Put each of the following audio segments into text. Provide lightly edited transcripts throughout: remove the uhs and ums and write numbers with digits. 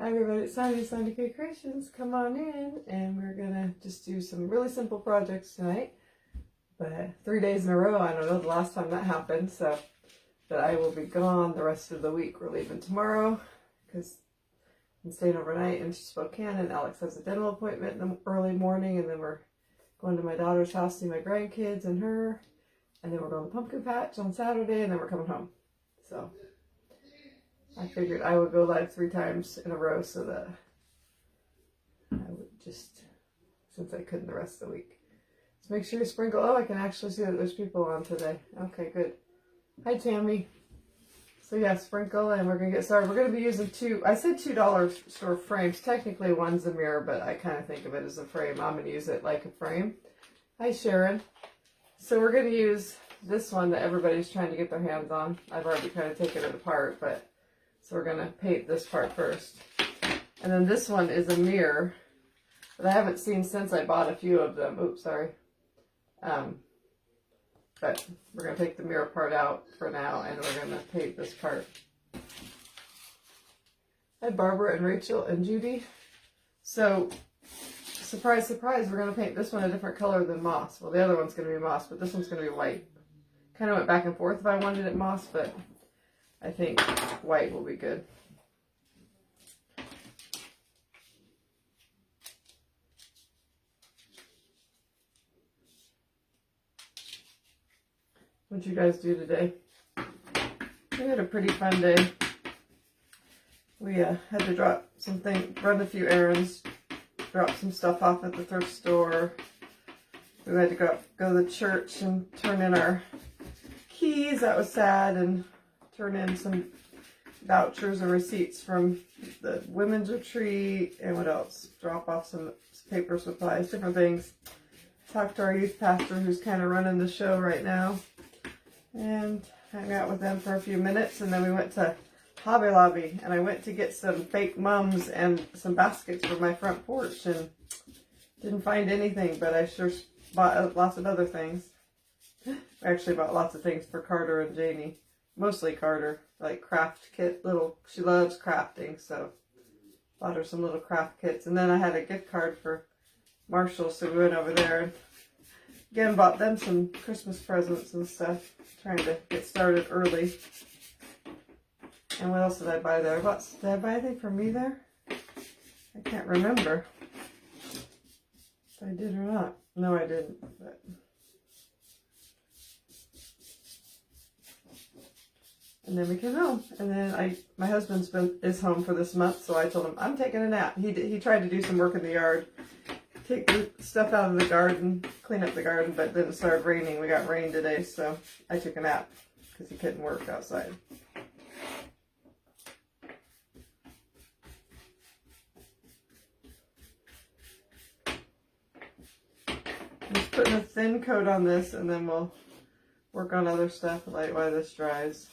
Hi everybody, it's Sandy, Sandy K Creations. Come on in and we're gonna just do some really simple projects tonight. But 3 days in a row, I don't know the last time that happened, so but I will be gone the rest of the week. We're leaving tomorrow because I'm staying overnight in Spokane, and Alex has a dental appointment in the early morning, and then we're going to my daughter's house to see my grandkids and her, and then we're going to Pumpkin Patch on Saturday, and then we're coming home. So I figured I would go live 3 times in a row so that I would just, since I couldn't the rest of the week. So make sure you sprinkle. Oh, I can actually see that there's people on today. Okay, good. Hi, Tammy. So yeah, sprinkle, and we're going to get started. We're going to be using I said $2 store frames. Technically one's a mirror, but I kind of think of it as a frame. I'm going to use it like a frame. Hi, Sharon. So we're going to use this one that everybody's trying to get their hands on. I've already kind of taken it apart, but so we're going to paint this part first. And then this one is a mirror that I haven't seen since I bought a few of them. Oops, sorry. But we're going to take the mirror part out for now, and we're going to paint this part. Hi, Barbara and Rachel and Judy. So, surprise, surprise, we're going to paint this one a different color than moss. Well, the other one's going to be moss, but this one's going to be white. Kind of went back and forth if I wanted it moss, but I think white will be good. What'd you guys do today? We had a pretty fun day. We had to drop something, run a few errands, drop some stuff off at the thrift store. We had to go to the church and turn in our keys. That was sad, and turn in some vouchers or receipts from the women's retreat, and what else? Drop off some paper supplies, different things. Talk to our youth pastor who's kind of running the show right now, and hang out with them for a few minutes. And then we went to Hobby Lobby, and I went to get some fake mums and some baskets for my front porch, and didn't find anything, but I sure bought lots of other things. I actually bought lots of things for Carter and Janie, mostly Carter, like craft kit, she loves crafting, so bought her some little craft kits. And then I had a gift card for Marshall, so we went over there and again bought them some Christmas presents and stuff, trying to get started early. And what else did I buy there? Did I buy anything for me there? I can't remember if I did or not. No, I didn't. But and then we came home, and then my husband's is home for this month, so I told him I'm taking a nap. He tried to do some work in the yard, take the stuff out of the garden, clean up the garden, but then it started raining. We got rain today, so I took a nap because he couldn't work outside. I'm just putting a thin coat on this, and then we'll work on other stuff while this dries.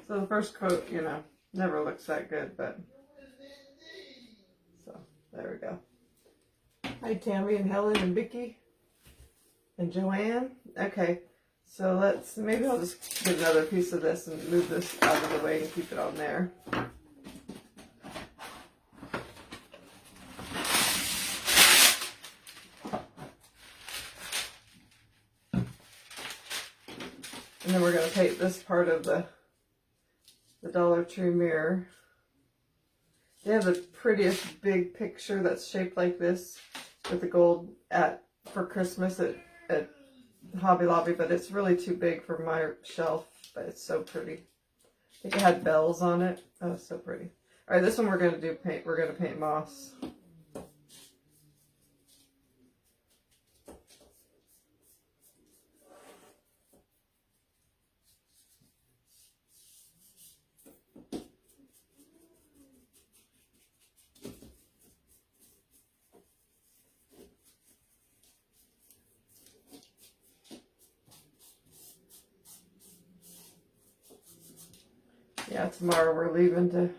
So the first coat, never looks that good, but so there we go. Hi, Tammy and Helen and Vicky and Joanne. Okay, so maybe I'll just get another piece of this and move this out of the way and keep it on there. And then we're going to paint this part of the Dollar Tree mirror. They have the prettiest big picture that's shaped like this with the gold for Christmas at Hobby Lobby, but it's really too big for my shelf, but it's so pretty. I think it had bells on it. Oh, it's so pretty. All right, this one we're going to paint moss. Yeah, tomorrow we're leaving to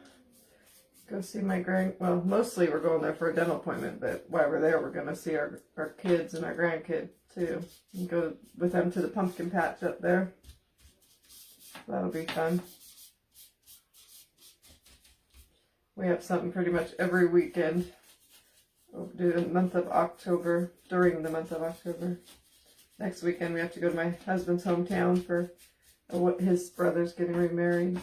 go see my well, mostly we're going there for a dental appointment, but while we're there, we're going to see our kids and our grandkid too. And go with them to the pumpkin patch up there. That'll be fun. We have something pretty much every weekend. We'll do the month of October, during the month of October. Next weekend we have to go to my husband's hometown for his brother's getting remarried.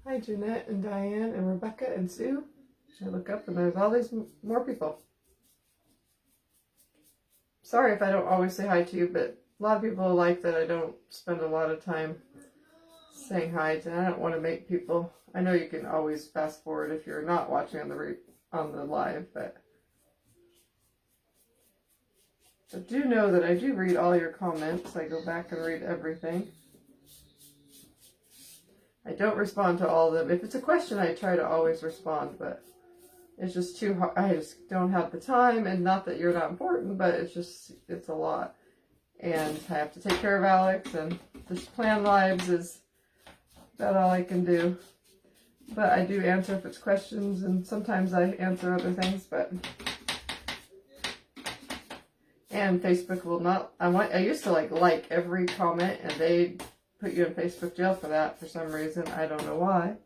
Hi, Jeanette and Diane and Rebecca and Sue. I look up and there's all these more people. Sorry if I don't always say hi to you, but a lot of people like that I don't spend a lot of time saying hi, and I don't want to make people. I know you can always fast forward if you're not watching on the live, but do know that I do read all your comments. I go back and read everything. I don't respond to all of them. If it's a question, I try to always respond, but it's just too hard. I just don't have the time, and not that you're not important, but it's a lot. And I have to take care of Alex, and just plan lives is about all I can do. But I do answer if it's questions, and sometimes I answer other things, but... And Facebook will not... I used to like every comment, and they put you in Facebook jail for that for some reason. I don't know why.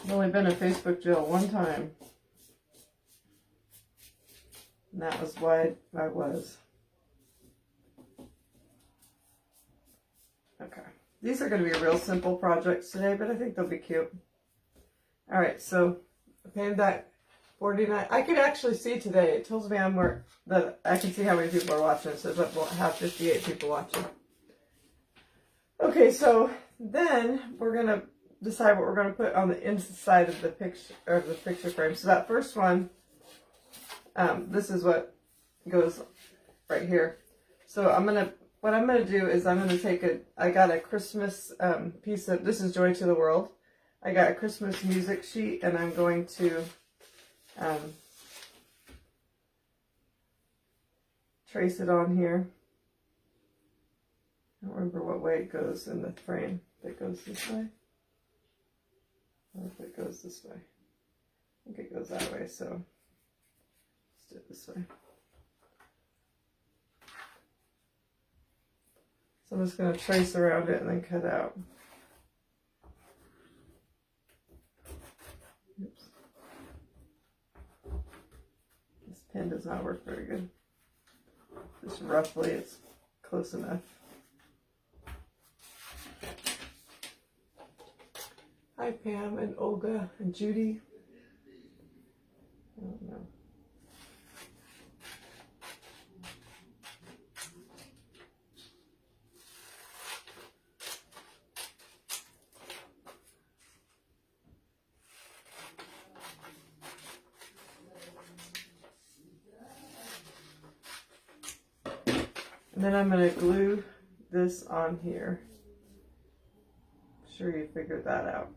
I've only been in Facebook jail one time. And that was why I was. Okay. These are going to be real simple projects today, but I think they'll be cute. Alright, so I painted that 49. I could actually see today. It tells me that I can see how many people are watching. It says that we'll have 58 people watching. Okay, so then we're going to decide what we're going to put on the inside of the picture frame. So that first one, this is what goes right here. So what I'm going to do is I'm going to take I got a Christmas piece of, this is Joy to the World. I got a Christmas music sheet, and I'm going to trace it on here. I don't remember what way it goes in the frame. If it goes this way, or if it goes this way. I think it goes that way, so let's do it this way. So I'm just going to trace around it and then cut out. Oops. This pen does not work very good. Just roughly, it's close enough. Hi, Pam and Olga and Judy. I don't know. And then I'm going to glue this on here. I'm sure you figured that out.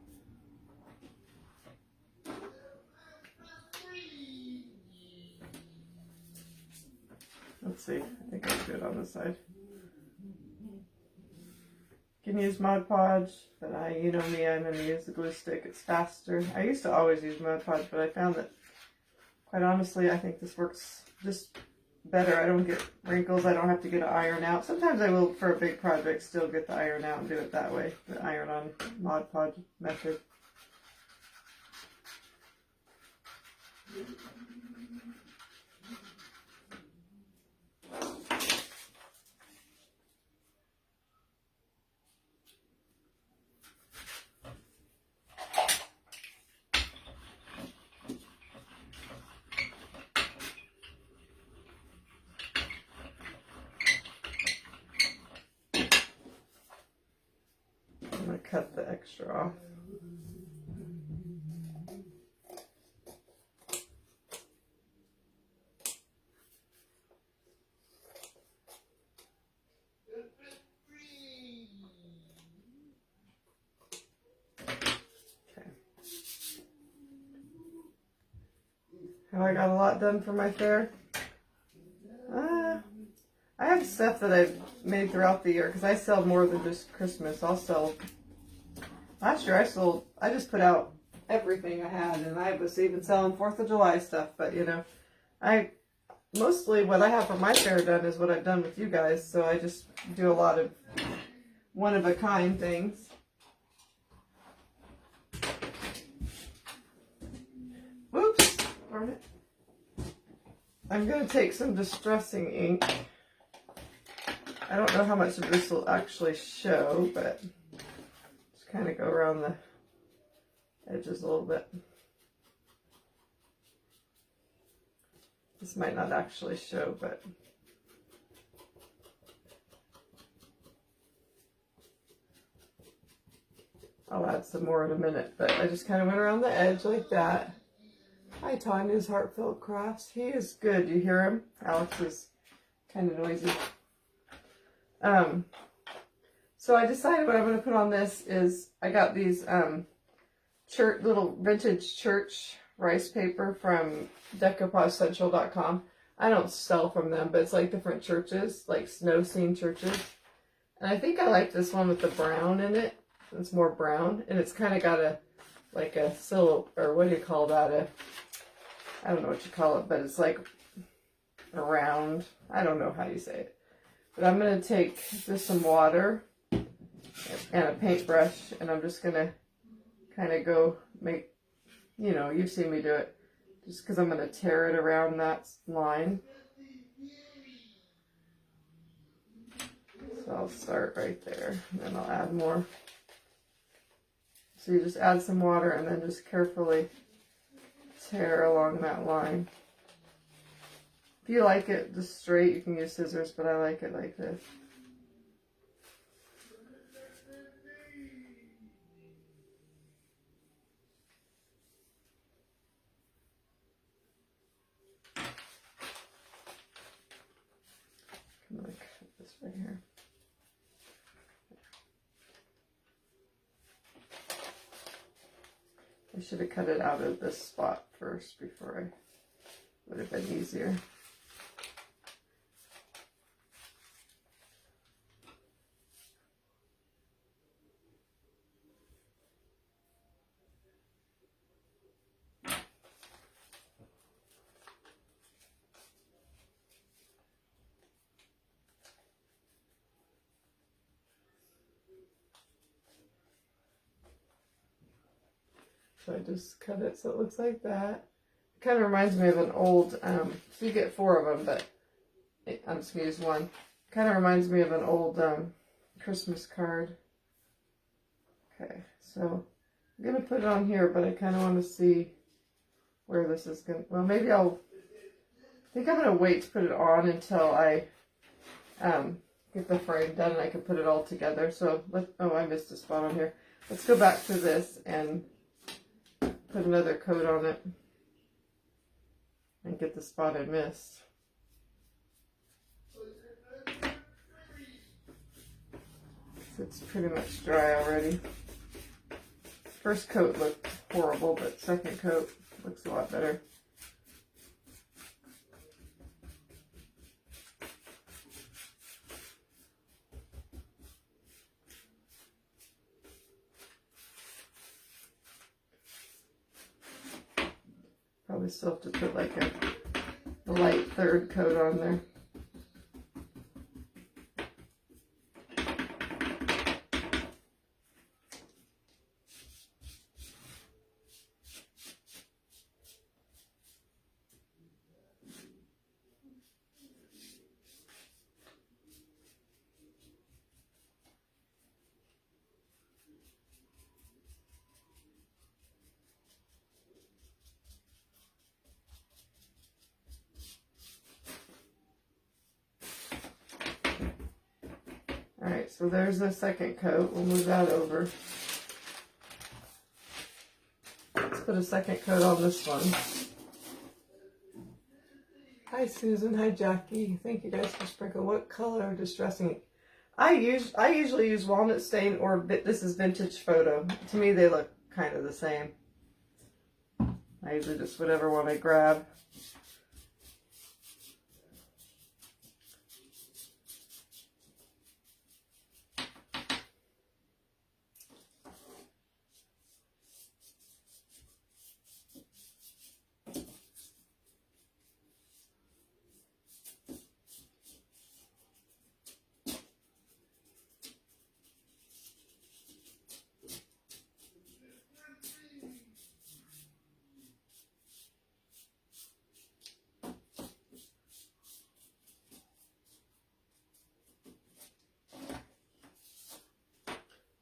Let's see. I think I'll do it on this side. You can use Mod Podge, but you know me, I'm going to use the glue stick. It's faster. I used to always use Mod Podge, but I found that, quite honestly, I think this works just better. I don't get wrinkles. I don't have to get an iron out. Sometimes I will, for a big project, still get the iron out and do it that way. The iron on Mod Podge method. I'm going to cut the extra off. Oh, I got a lot done for my fair. I have stuff that I've made throughout the year because I sell more than just Christmas. I'll sell. Last year I just put out everything I had, and I was even selling 4th of July stuff. But you know, mostly what I have for my fair done is what I've done with you guys. So I just do a lot of one-of-a-kind things. Whoops, darn it. I'm going to take some distressing ink. I don't know how much of this will actually show, but just kind of go around the edges a little bit. This might not actually show, but I'll add some more in a minute. But I just kind of went around the edge like that. Hi, Tanya's Heartfelt Crafts. He is good. You hear him? Alex is kind of noisy. So I decided what I'm going to put on this is I got these little vintage church rice paper from DecourCentral.com. I don't sell from them, but it's like different churches, like snow scene churches. And I think I like this one with the brown in it. It's more brown, and it's kind of got a silhouette, or what do you call that? I don't know what you call it, but it's like a round. I don't know how you say it. But I'm going to take just some water and a paintbrush, and I'm just going to kind of go make, you know, you've seen me do it, just because I'm going to tear it around that line. So I'll start right there, and then I'll add more. So you just add some water and then just carefully tear along that line. If you like it just straight, you can use scissors, but I like it like this. I'm gonna cut this right here. I should have cut it out of this spot first before would have been easier. So I just cut it so it looks like that. It kind of reminds me of an old, so you get 4 of them, but I'm just going to use one. Kind of reminds me of an old Christmas card. Okay, so I'm going to put it on here, but I kind of want to see where this is going to, well, maybe I think I'm going to wait to put it on until I get the frame done and I can put it all together. So, oh, I missed a spot on here. Let's go back to this and put another coat on it and get the spot I missed. It's pretty much dry already. First coat looked horrible, but second coat looks a lot better. Probably still have to put like a light third coat on there. Alright, so there's the second coat. We'll move that over. Let's put a second coat on this one. Hi Susan, hi Jackie. Thank you guys for sprinkling. What color distressing? I usually use walnut stain, or this is vintage photo. To me they look kind of the same. I usually just whatever one I grab.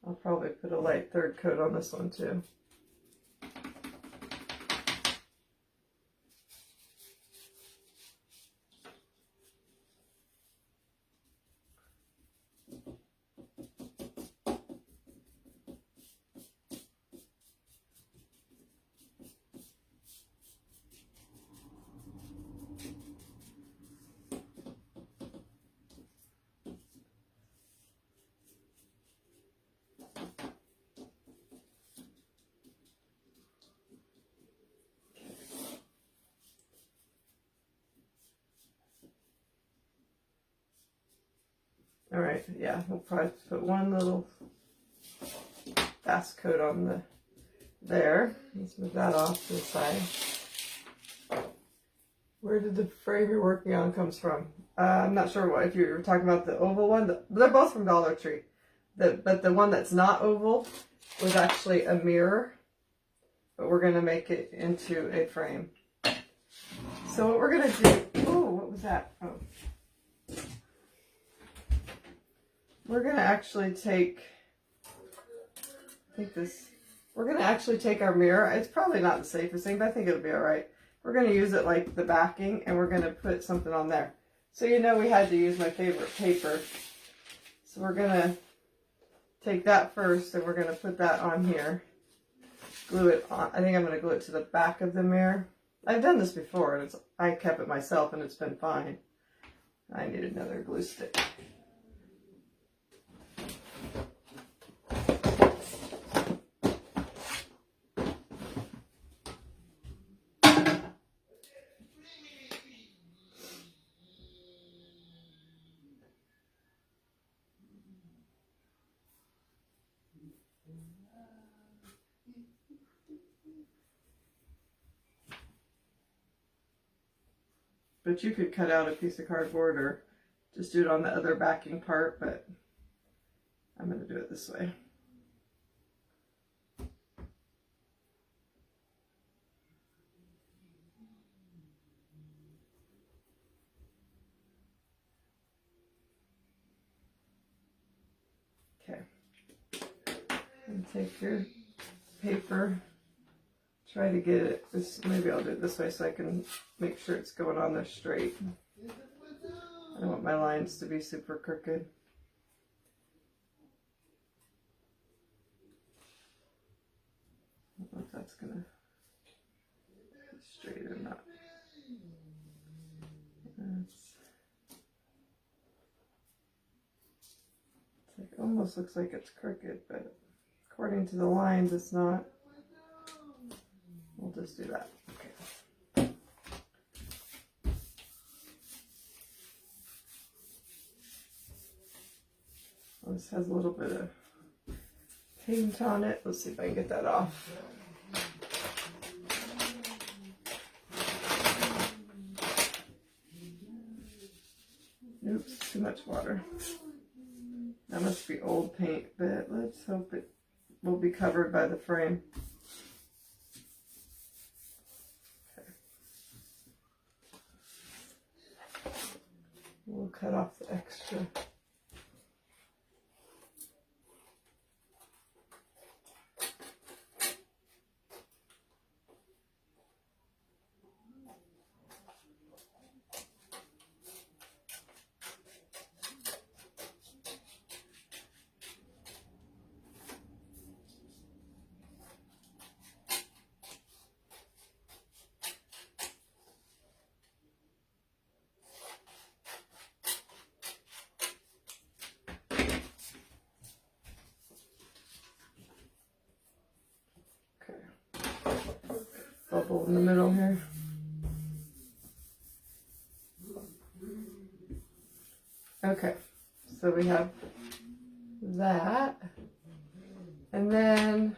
I'll probably put a light third coat on this one too. All right, yeah, we'll probably put one little fast coat on the there. Let's move that off to the side. Where did the frame you're working on comes from? I'm not sure what, if you were talking about the oval one. They're both from Dollar Tree. But the one that's not oval was actually a mirror, but we're going to make it into a frame. So what we're going to do, oh, what was that? Oh. We're going to actually take, we're going to actually take our mirror. It's probably not the safest thing, but I think it'll be all right. We're going to use it like the backing, and we're going to put something on there. So you know we had to use my favorite paper. So we're going to take that first, and we're going to put that on here. Glue it on. I think I'm going to glue it to the back of the mirror. I've done this before, and I kept it myself, and it's been fine. I need another glue stick. But you could cut out a piece of cardboard or just do it on the other backing part, but I'm going to do it this way. Okay. And take your paper. Try to get it, maybe I'll do it this way so I can make sure it's going on there straight. I don't want my lines to be super crooked. I don't know if that's going to be straight or not. It almost looks like it's crooked, but according to the lines, it's not. We'll just do that. Okay. Well, this has a little bit of paint on it. Let's see if I can get that off. Oops, too much water. That must be old paint, but let's hope it will be covered by the frame. We'll cut off the extra. bubble in the middle here. Okay, so we have that. And then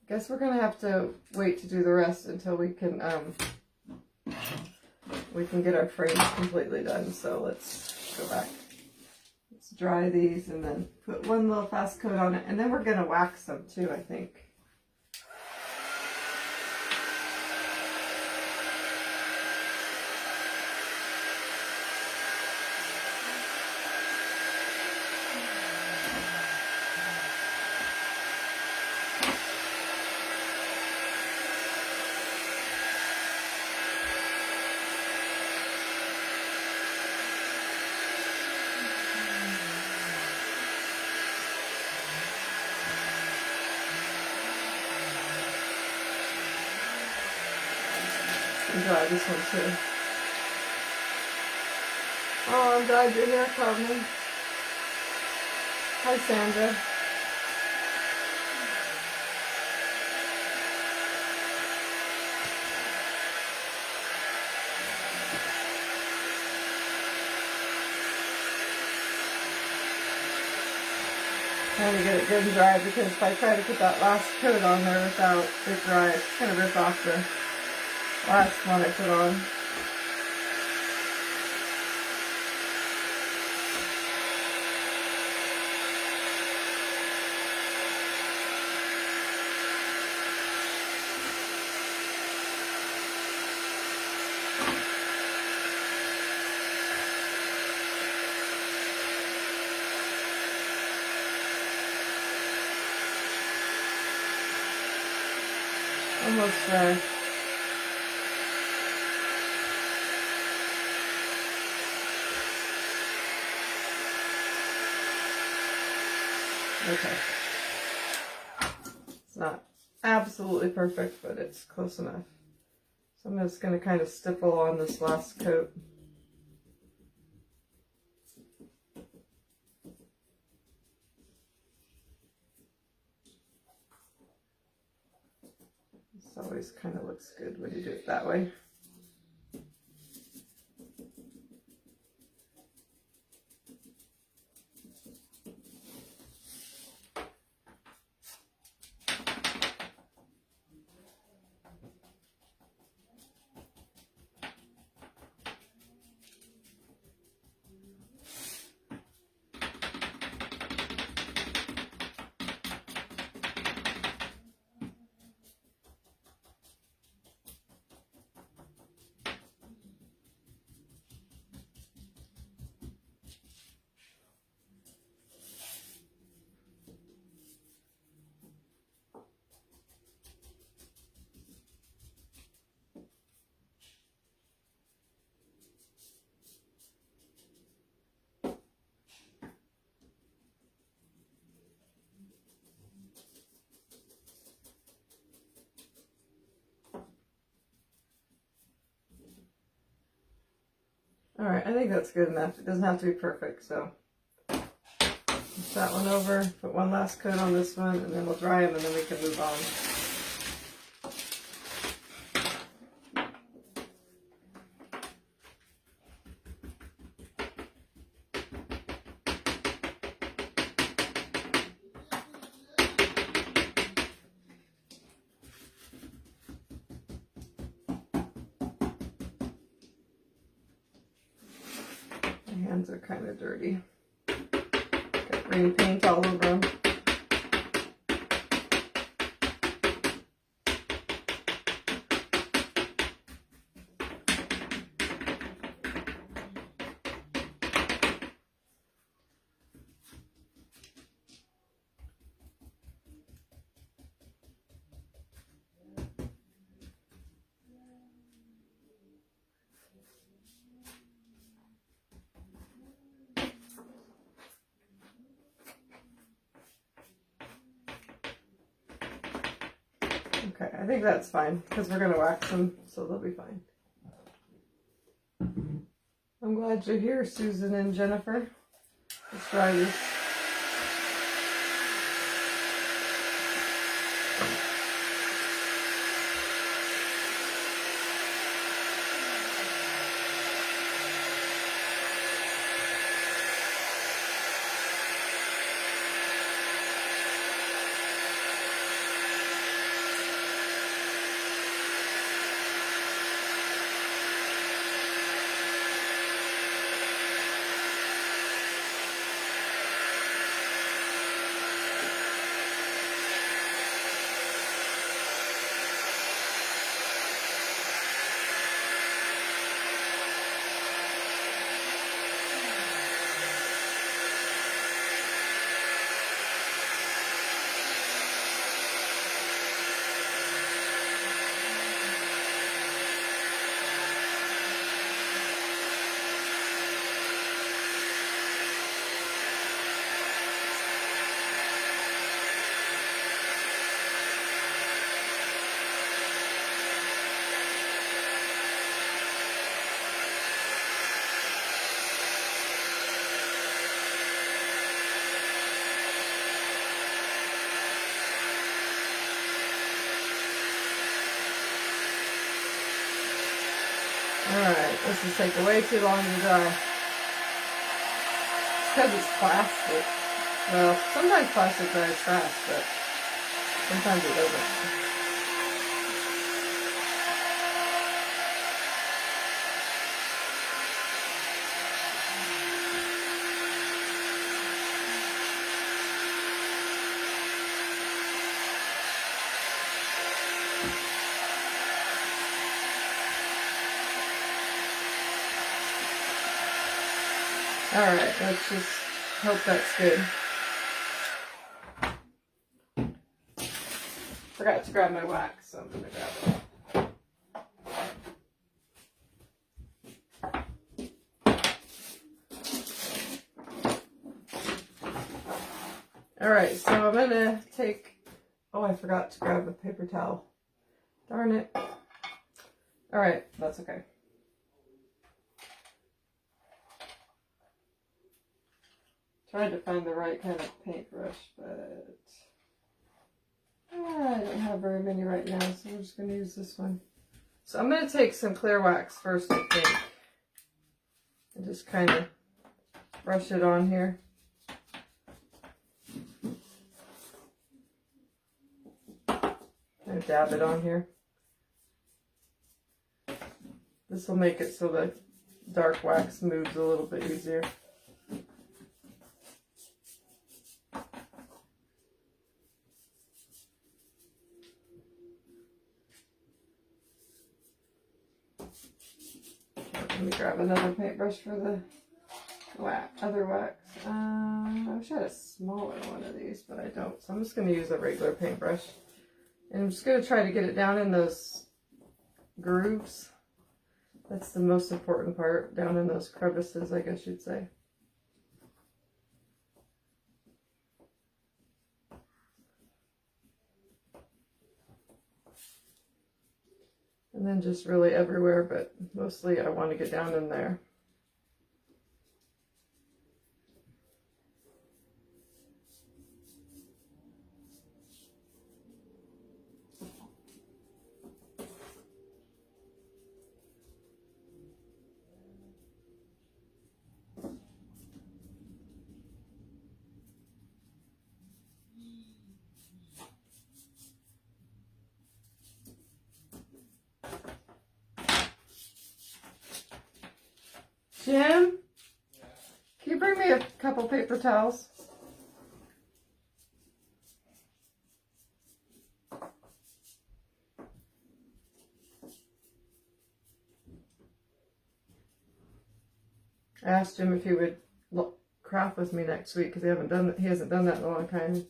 I guess we're gonna have to wait to do the rest until we can get our frames completely done. So let's go back. Let's dry these and then put one little fast coat on it, and then we're gonna wax them too, I think. Dry this one too. Oh, I'm glad you're here, Carmen. Hi, Sandra. Trying to get it good and dry, because if I try to put that last coat on there without it dry, it's going to rip off the last one I put on. Almost dry. Okay. It's not absolutely perfect, but it's close enough. So I'm just going to kind of stipple on this last coat. This always kind of looks good when you do it that way. Alright, I think that's good enough. It doesn't have to be perfect, so put that one over, put one last coat on this one, and then we'll dry them and then we can move on. My hands are kind of dirty. Got green paint all over them. Okay, I think that's fine because we're going to wax them, so they'll be fine. I'm glad you're here, Susan and Jennifer. Let's try this. Alright, this is taking way too long to dry. It's because it's plastic. Well, sometimes plastic dries fast, but sometimes it doesn't. Alright, let's just hope that's good. Forgot to grab my wax, so I'm going to grab it. Alright, so I'm going to take... Oh, I forgot to grab a paper towel. Darn it. Alright, that's okay. Tried to find the right kind of paintbrush, but I don't have very many right now, so we're just going to use this one. So I'm going to take some clear wax first, I think, and just kind of brush it on here. And dab it on here. This will make it so the dark wax moves a little bit easier. Let me grab another paintbrush for the other wax. I wish I had a smaller one of these, but I don't. So I'm just going to use a regular paintbrush. And I'm just going to try to get it down in those grooves. That's the most important part, down in those crevices, I guess you'd say. And then just really everywhere, but mostly I want to get down in there. Jim, can you bring me a couple paper towels? I asked him if he would craft with me next week because he hasn't done that in a long time.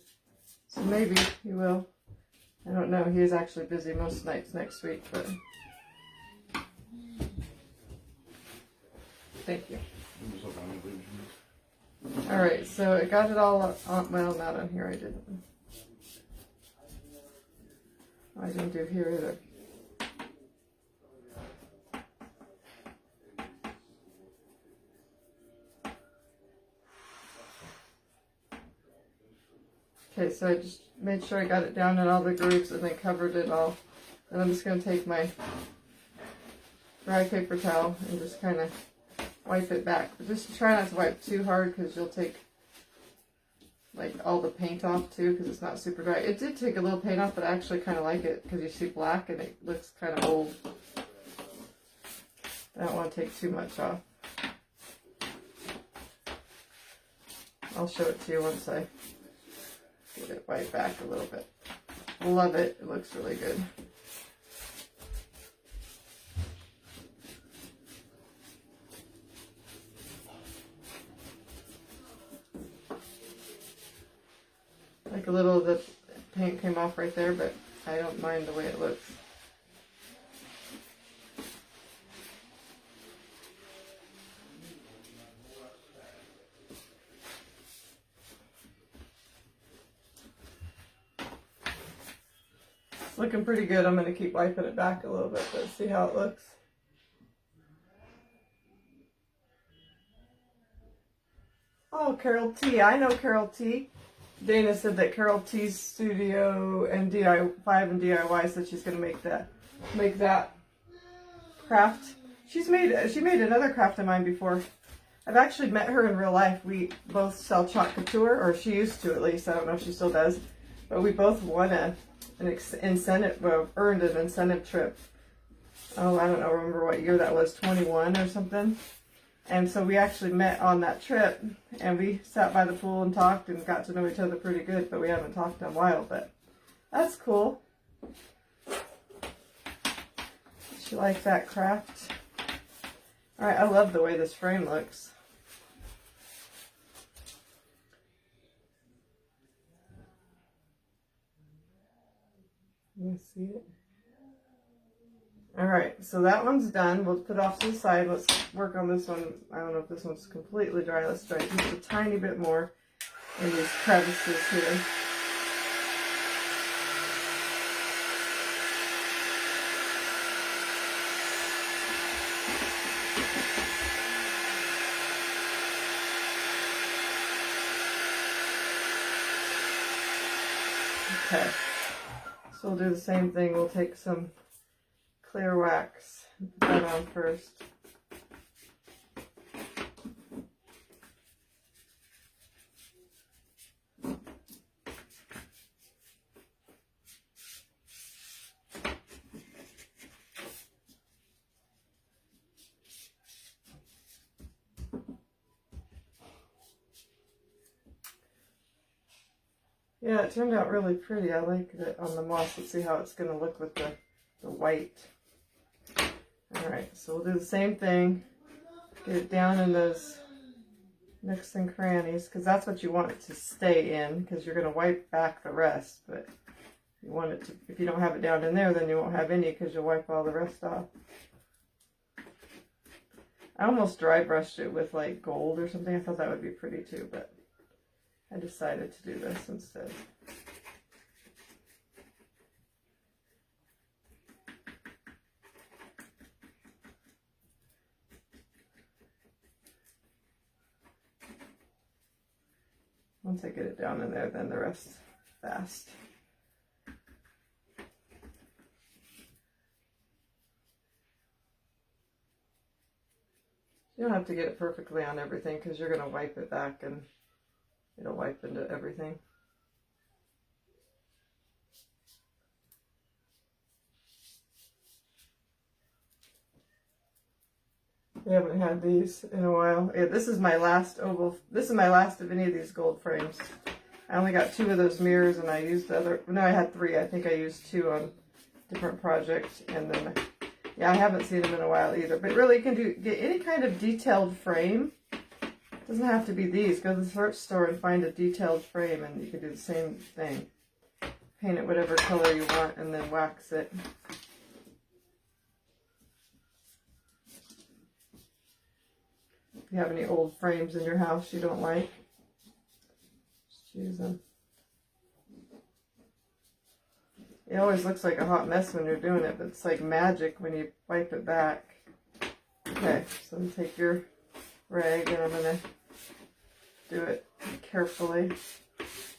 So maybe he will. I don't know. He is actually busy most nights next week, but thank you. Alright, so I got it all on, well, not on here, I didn't. I didn't do here either. Okay, so I just made sure I got it down in all the grooves and then covered it all. And I'm just going to take my dry paper towel and just kind of wipe it back. But just try not to wipe too hard because you'll take like all the paint off too because it's not super dry. It did take a little paint off, but I actually kind of like it because you see black and it looks kind of old. I don't want to take too much off. I'll show it to you once I get it wiped back a little bit. Love it. It looks really good. Like a little of the paint came off right there, but I don't mind the way it looks. It's looking pretty good. I'm going to keep wiping it back a little bit to see how it looks. Oh, Carol T. I know Carol T. Dana said that Carol T's studio and DIY said she's going to make that craft She made another craft of mine before. I've actually met her in real life. We both sell Chalk Couture, or she used to at least. I don't know if she still does. But we both won an incentive, well, earned an incentive trip. Oh, I don't know, remember what year that was, 21 or something. And so we actually met on that trip, and we sat by the pool and talked and got to know each other pretty good, but we haven't talked in a while, but that's cool. She liked that craft. All right, I love the way this frame looks. You see it? All right, so that one's done. We'll put off to the side. Let's work on this one. I don't know if this one's completely dry. Let's try just a tiny bit more in these crevices here. Okay, so we'll do the same thing. We'll take some clear wax and put that on first. Yeah, it turned out really pretty. I like it on the moss. Let's see how it's going to look with the white. Alright, so we'll do the same thing. Get it down in those nooks and crannies, because that's what you want it to stay in, because you're going to wipe back the rest. But you want it to, if you don't have it down in there, then you won't have any, because you'll wipe all the rest off. I almost dry brushed it with like gold or something. I thought that would be pretty too, but I decided to do this instead. Once I get it down in there, then the rest fast. You don't have to get it perfectly on everything, because you're going to wipe it back and it'll wipe into everything. We haven't had these in a while. Yeah, this is my last oval. This is my last of any of these gold frames. I only got 2 of those mirrors, and I used the other. No, I had 3. I think I used 2 on different projects, and then yeah, I haven't seen them in a while either. But really, you can get any kind of detailed frame. It doesn't have to be these. Go to the thrift store and find a detailed frame, and you can do the same thing. Paint it whatever color you want, and then wax it. If you have any old frames in your house you don't like, just use them. It always looks like a hot mess when you're doing it, but it's like magic when you wipe it back. Okay, so then take your rag, and I'm going to do it carefully.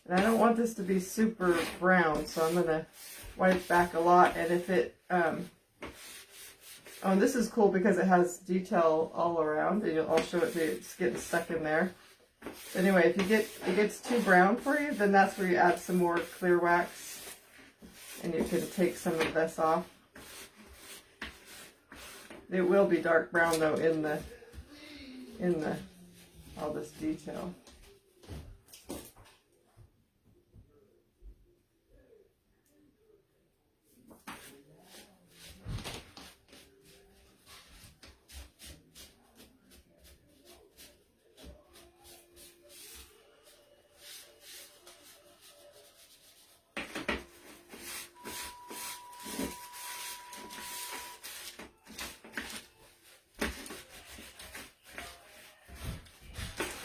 And I don't want this to be super brown, so I'm going to wipe back a lot. And if it, oh, and this is cool because it has detail all around, and I'll show it to you. It's getting stuck in there. Anyway, if it gets too brown for you, then that's where you add some more clear wax, and you can take some of this off. It will be dark brown though in the all this detail.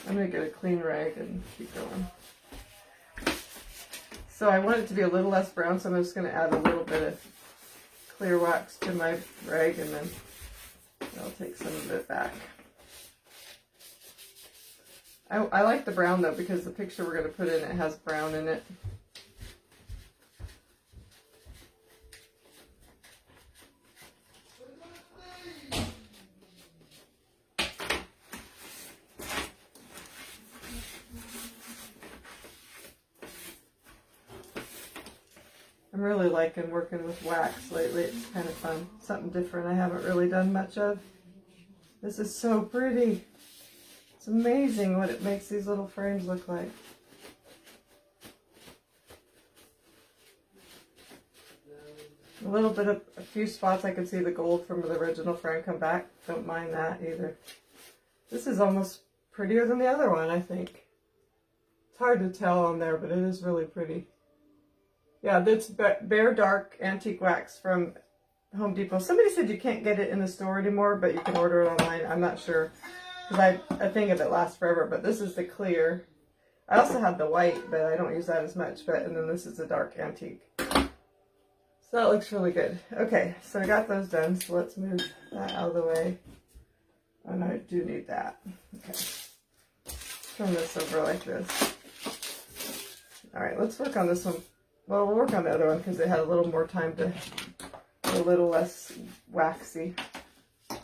I'm going to get a clean rag and keep going. So I want it to be a little less brown, so I'm just going to add a little bit of clear wax to my rag, and then I'll take some of it back. I like the brown though, because the picture we're going to put in it has brown in it. really liking working with wax lately. It's kind of fun. Something different I haven't really done much of. This is so pretty. It's amazing what it makes these little frames look like. A little bit of a few spots I can see the gold from the original frame come back. Don't mind that either. This is almost prettier than the other one, I think. It's hard to tell on there, but it is really pretty. Yeah, that's Bare Dark Antique Wax from Home Depot. Somebody said you can't get it in the store anymore, but you can order it online. I'm not sure, because I think it lasts forever, but this is the clear. I also have the white, but I don't use that as much. And then this is the dark antique. So that looks really good. Okay, so I got those done, so let's move that out of the way. And I do need that. Okay. Turn this over like this. Alright, let's work on this one. Well, we'll work on the other one because it had a little more time to, a little less waxy. Make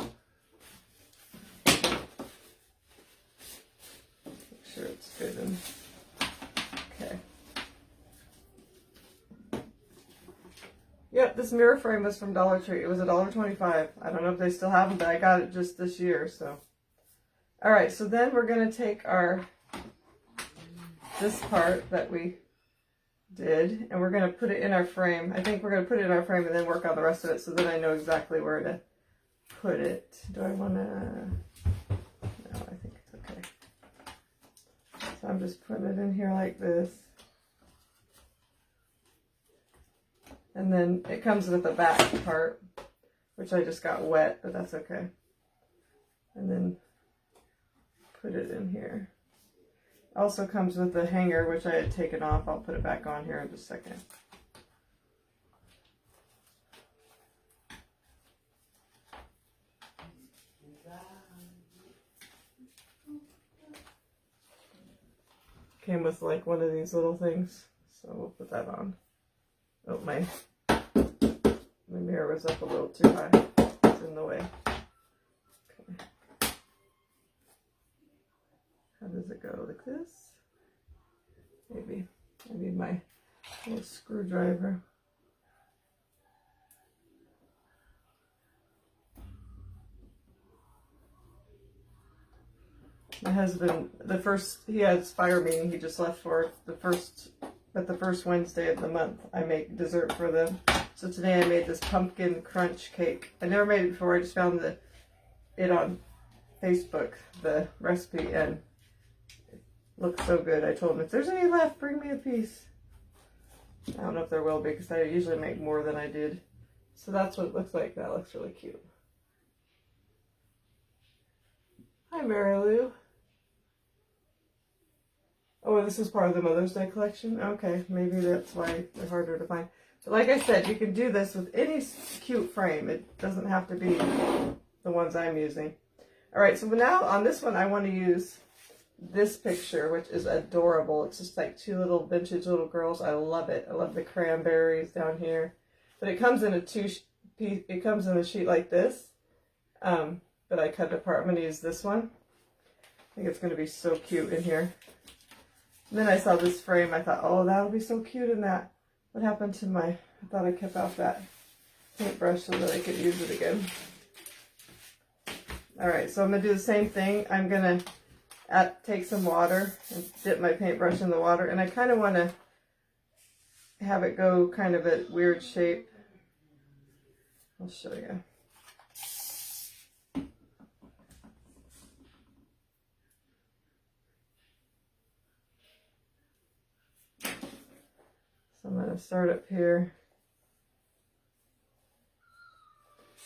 sure it's good and okay. Yep, this mirror frame was from Dollar Tree. It was $1.25. I don't know if they still have them, but I got it just this year, so. Alright, so then we're going to take this part that we did, and we're going to put it in our frame. I think we're going to put it in our frame and then work on the rest of it so then I know exactly where to put it. Do I want to... No, I think it's okay. So I'm just putting it in here like this. And then it comes with the back part, which I just got wet, but that's okay. And then put it in here. Also comes with the hanger, which I had taken off. I'll put it back on here in just a second. Came with like one of these little things, so we'll put that on. Oh, my mirror was up a little too high. It's in the way. Okay. How does it go? Like this? Maybe. I need my little screwdriver. My husband, he has fire meeting, he just left for the first Wednesday of the month. I make dessert for them. So today I made this pumpkin crunch cake. I never made it before, I just found it on Facebook, the recipe, and it looked so good. I told him, if there's any left, bring me a piece. I don't know if there will be, because I usually make more than I did. So that's what it looks like. That looks really cute. Hi, Mary Lou. Oh, this is part of the Mother's Day collection? Okay, maybe that's why they're harder to find. But like I said, you can do this with any cute frame. It doesn't have to be the ones I'm using. Alright, so now on this one I want to use this picture, which is adorable. It's just like two little vintage little girls. I love it. I love the cranberries down here. But it comes in it comes in a sheet like this. But I cut it apart. I'm going to use this one. I think it's going to be so cute in here. And then I saw this frame. I thought, oh, that'll be so cute in that. What happened to I thought I kept out that paintbrush so that I could use it again. Alright, so I'm going to do the same thing. I'm going to take some water and dip my paintbrush in the water. And I kind of want to have it go kind of a weird shape. I'll show you. I'm going to start up here.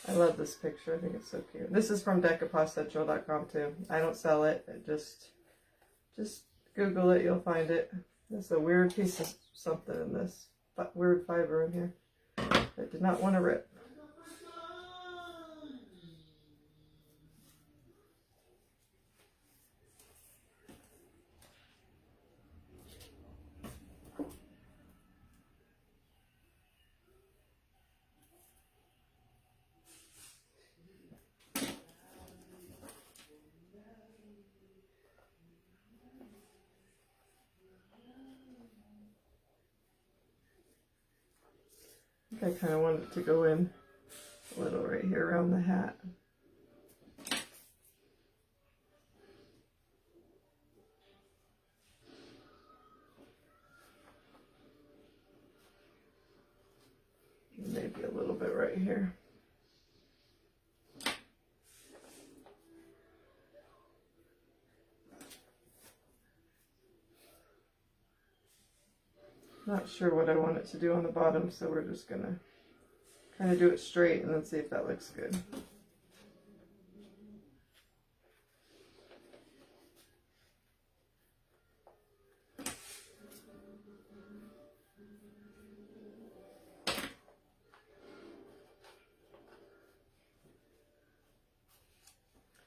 I love this picture. I think it's so cute. This is from decapostcentral.com too. I don't sell it. Just Google it. You'll find it. There's a weird piece of something in this. Weird fiber in here. I did not want to rip. I kind of want it to go in a little right here around the hat. Maybe a little bit right here. Not sure what I want it to do on the bottom, so we're just gonna kind of do it straight and then see if that looks good.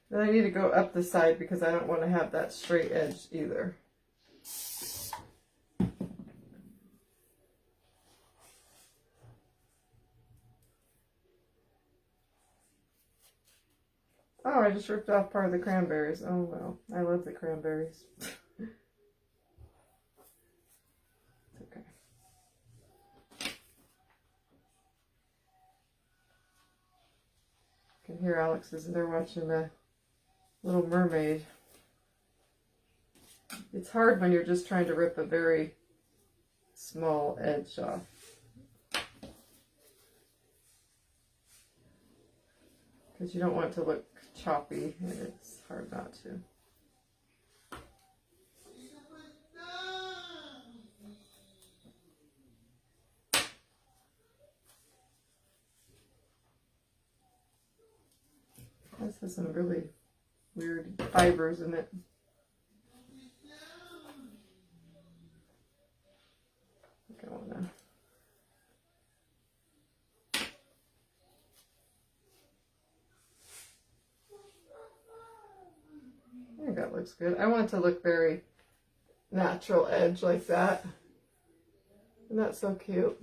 Then I need to go up the side because I don't want to have that straight edge either. Oh, I just ripped off part of the cranberries. Oh well, I love the cranberries. It's okay. You can hear Alex is there watching the Little Mermaid. It's hard when you're just trying to rip a very small edge off. Because you don't want it to look choppy, and it's hard not to. This has some really weird fibers in it. I want to. I think that looks good. I want it to look very natural edge like that. And that's so cute.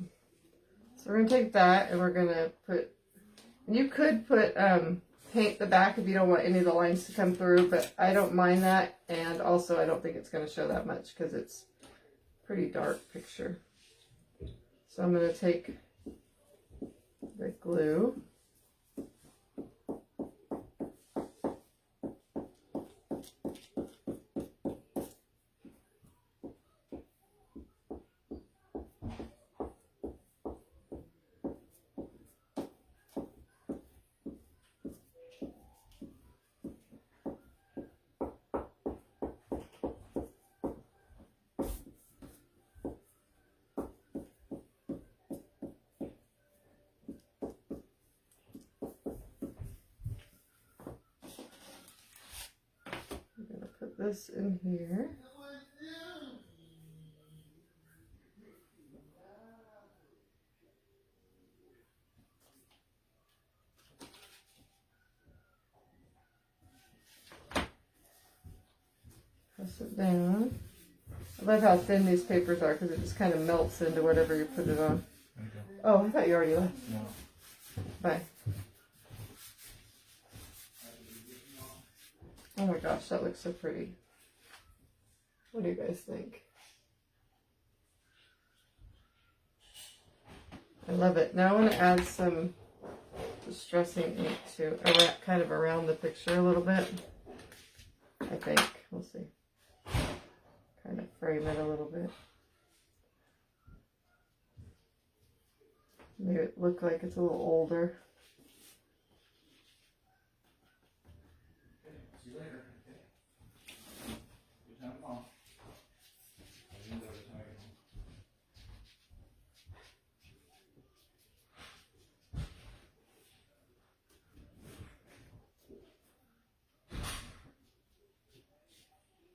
So we're going to take that and we're going to put, you could put, paint the back if you don't want any of the lines to come through, but I don't mind that. And also I don't think it's going to show that much because it's a pretty dark picture. So I'm going to take the glue. This in here. Press it down. I love how thin these papers are because it just kind of melts into whatever you put it on. Oh, I thought you already left. No. Bye. Oh my gosh, that looks so pretty. What do you guys think? I love it. Now I want to add some distressing ink to kind of around the picture a little bit. I think. We'll see. Kind of frame it a little bit. Make it look like it's a little older.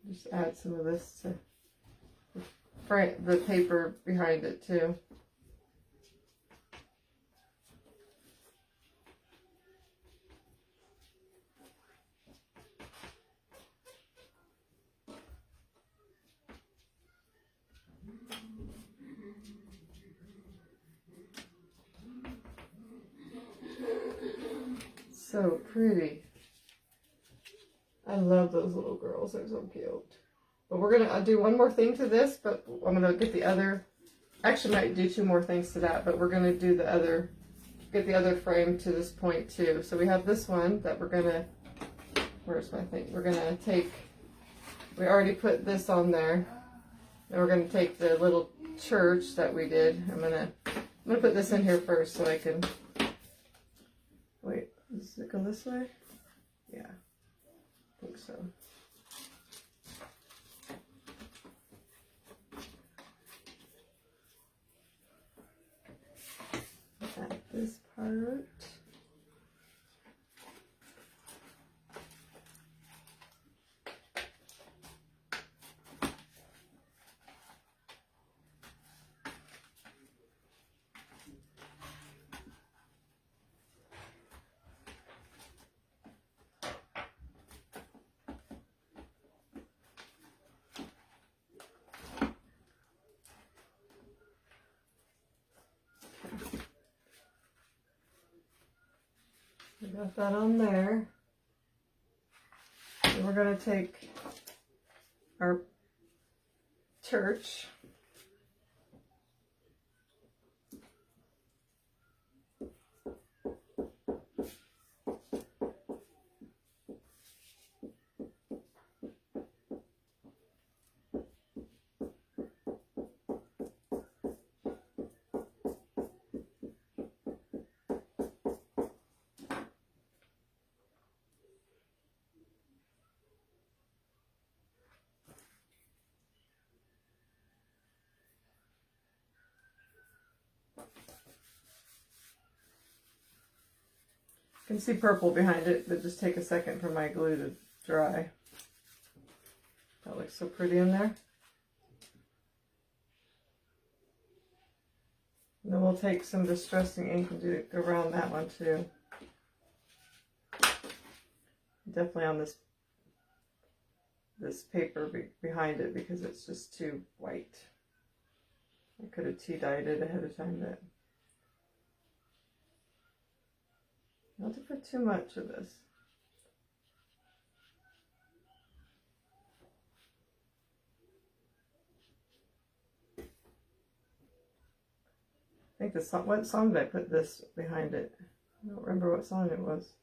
Just add some of this to the paper behind it too. So pretty. I love those little girls. They're so cute. But we're going to do one more thing to this, but I'm going to get the other Actually might do 2 more things to that, but we're going to do the other, get the other frame to this point too. So we have this one that we're going to, where's my thing? We're going to take, we already put this on there. And we're going to take the little church that we did. I'm going to put this in here first so I can, wait, does it go this way? Yeah, I think so. At this part. We got that on there. And we're going to take our church. You can see purple behind it, but just take a second for my glue to dry. That looks so pretty in there. And then we'll take some distressing ink and do around that one too. Definitely on this paper behind it because it's just too white. I could have tea-dyed it ahead of time, but not to put too much of this. I think the song, what song did I put this behind it? I don't remember what song it was.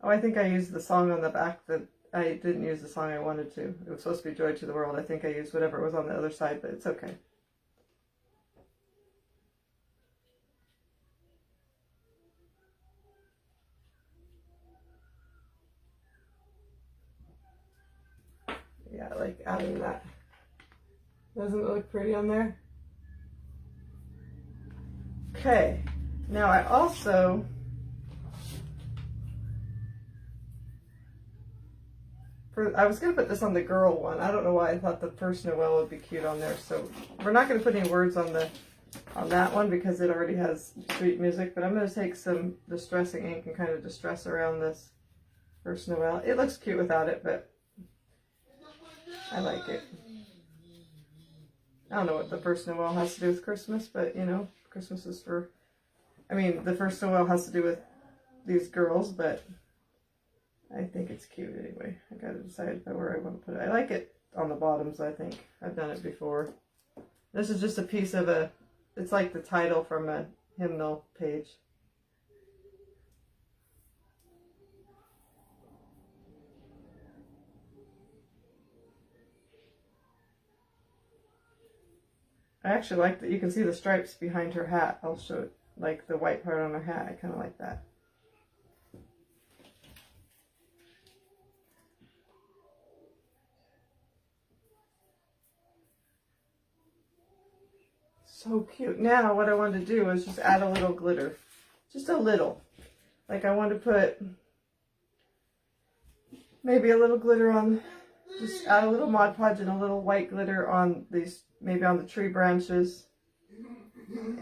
Oh, I think I used the song on the back that I didn't use the song I wanted to. It was supposed to be Joy to the World. I think I used whatever was on the other side, but it's okay. Yeah, I like adding that. Doesn't it look pretty on there? Okay, now I also I was going to put this on the girl one. I don't know why I thought the first Noel would be cute on there. So we're not going to put any words on that one because it already has sweet music. But I'm going to take some distressing ink and kind of distress around this first Noel. It looks cute without it, but I like it. I don't know what the first Noel has to do with Christmas, but you know, Christmas is for, I mean, the first Noel has to do with these girls, but I think it's cute anyway. I gotta decide where I want to put it. I like it on the bottoms, I think. I've done it before. This is just a piece of it's like the title from a hymnal page. I actually like that you can see the stripes behind her hat. I'll show it, like the white part on her hat. I kind of like that. So cute. Now what I wanted to do is just add a little glitter. Just a little. Like I want to put maybe a little glitter on, just add a little Mod Podge and a little white glitter on these, maybe on the tree branches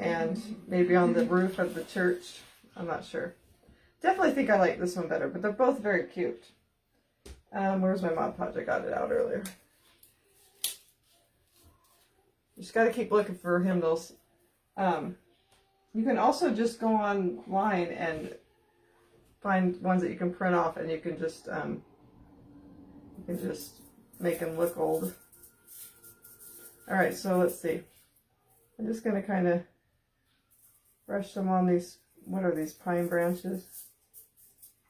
and maybe on the roof of the church. I'm not sure. Definitely think I like this one better, but they're both very cute. Where's my Mod Podge? I got it out earlier. You just got to keep looking for hymnals. You can also just go online and find ones that you can print off, and you can just make them look old. All right, so let's see. I'm just going to kind of brush them on these, what are these, pine branches?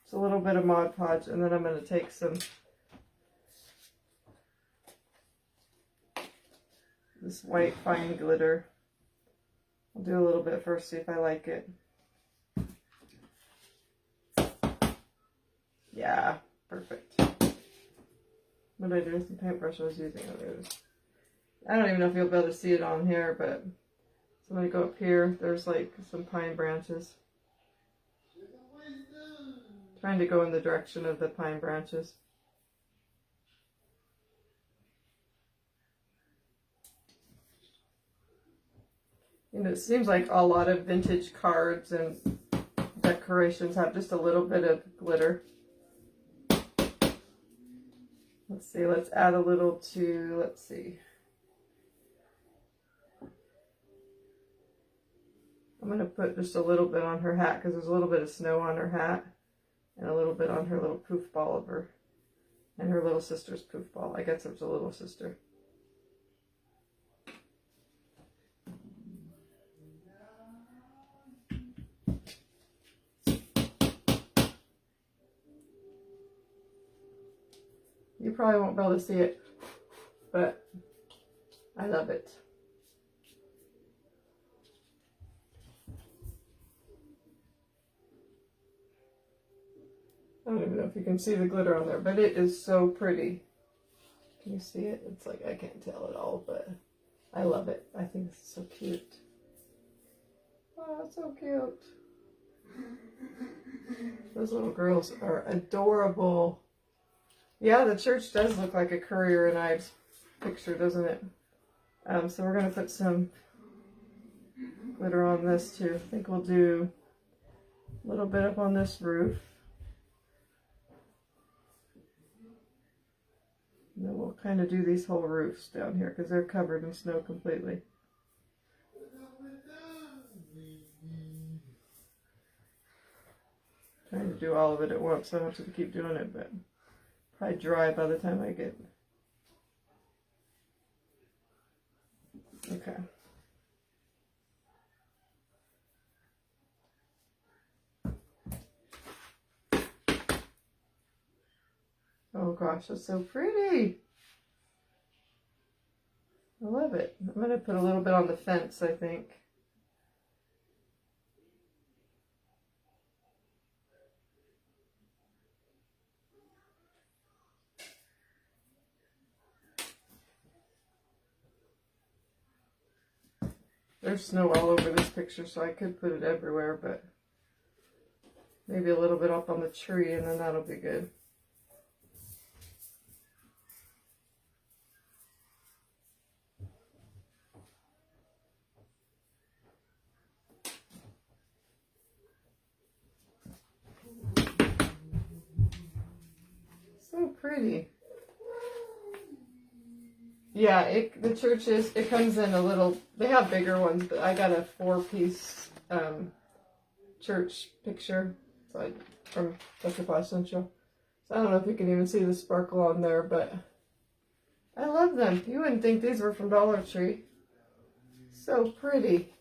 It's a little bit of Mod Podge, and then I'm going to take some, this white fine glitter. I'll do a little bit first, see if I like it. Yeah, perfect. What did I do with the paintbrush I was using? I don't even know if you'll be able to see it on here, but so I'm going to go up here. There's like some pine branches. Trying to go in the direction of the pine branches. You know, it seems like a lot of vintage cards and decorations have just a little bit of glitter. Let's see, let's add a little to, let's see. I'm going to put just a little bit on her hat because there's a little bit of snow on her hat and a little bit on her little poof ball of her, and her little sister's poof ball. I guess it's a little sister. You probably won't be able to see it, but I love it. I don't even know if you can see the glitter on there, but it is so pretty. Can you see it? It's like, I can't tell at all, but I love it. I think it's so cute. Oh, it's so cute. Those little girls are adorable. Yeah, the church does look like a Currier and Ives picture, doesn't it? So we're going to put some glitter on this too. I think we'll do a little bit up on this roof. And then we'll kind of do these whole roofs down here because they're covered in snow completely. Trying to do all of it at once. I don't want you to keep doing it, but probably dry by the time I get. Okay. Oh gosh, that's so pretty. I love it. I'm going to put a little bit on the fence, I think. There's snow all over this picture, so I could put it everywhere, but maybe a little bit up on the tree, and then that'll be good. So pretty. Yeah, the church it comes in a little, they have bigger ones, but I got a 4-piece church picture from Decor Essential. So I don't know if you can even see the sparkle on there, but I love them. You wouldn't think these were from Dollar Tree. So pretty.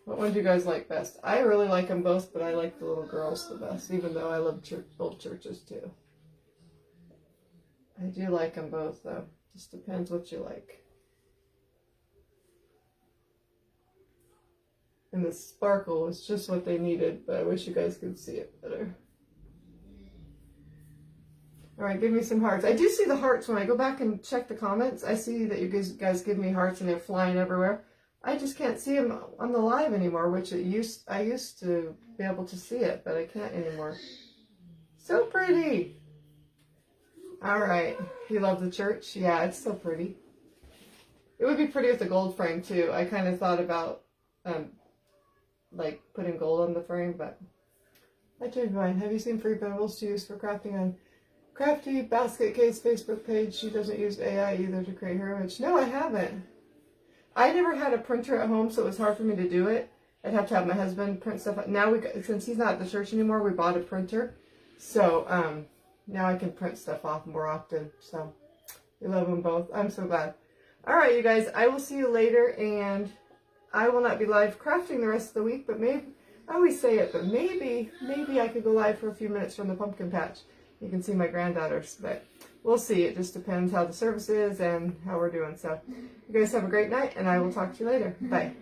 What one do you guys like best? I really like them both, but I like the little girls the best, even though I love old churches too. I do like them both, though. Just depends what you like. And the sparkle is just what they needed, but I wish you guys could see it better. Alright, give me some hearts. I do see the hearts when I go back and check the comments. I see that you guys give me hearts and they're flying everywhere. I just can't see them on the live anymore, which I used to be able to see it, but I can't anymore. So pretty! Alright, you love the church? Yeah, it's so pretty. It would be pretty with the gold frame too. I kind of thought about like putting gold on the frame, but I changed mine. Have you seen free pebbles to use for crafting on Crafty Basket Case Facebook page? She doesn't use AI either to create her image. No, I haven't. I never had a printer at home, so it was hard for me to do it. I'd have to have my husband print stuff. Now, since he's not at the church anymore, we bought a printer. So, now I can print stuff off more often. So, we love them both. I'm so glad. All right, you guys, I will see you later, and I will not be live crafting the rest of the week, but maybe, I always say it, but maybe I could go live for a few minutes from the pumpkin patch. You can see my granddaughters, but we'll see. It just depends how the service is and how we're doing. So you guys have a great night, and I will talk to you later. Bye.